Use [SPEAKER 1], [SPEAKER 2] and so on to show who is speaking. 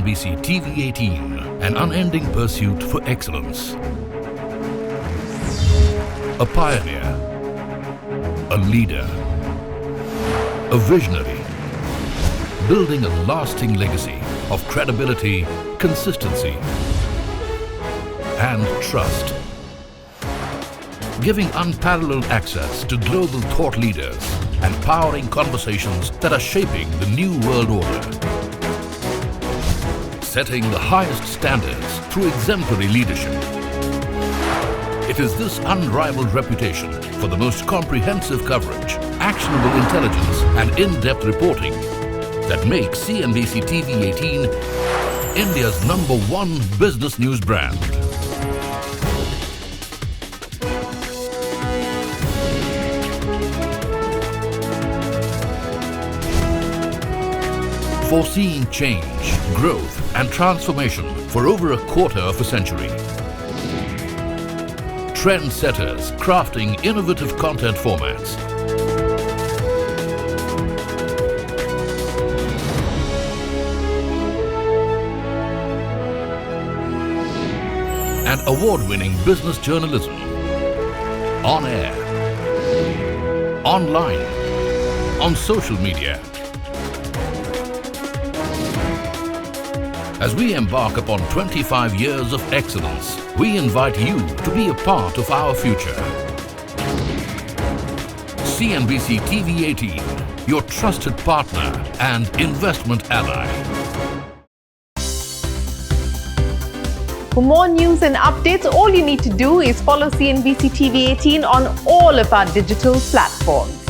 [SPEAKER 1] CNBC-TV18, an unending pursuit for excellence. A pioneer, a leader, a visionary, building a lasting legacy of credibility, consistency, and trust. Giving unparalleled access to global thought leaders and powering conversations that are shaping the new world order. Setting the highest standards through exemplary leadership. It is this unrivaled reputation for the most comprehensive coverage, actionable intelligence, and in-depth reporting that makes CNBC-TV18 India's #1 business news brand. Foreseeing change, growth, and transformation for over a quarter of a century. Trendsetters crafting innovative content formats. And award-winning business journalism. On air, online, on social media. As we embark upon 25 years of excellence, we invite you to be a part of our future. CNBC-TV18, your trusted partner and investment ally.
[SPEAKER 2] For more news and updates, all you need to do is follow CNBC-TV18 on all of our digital platforms.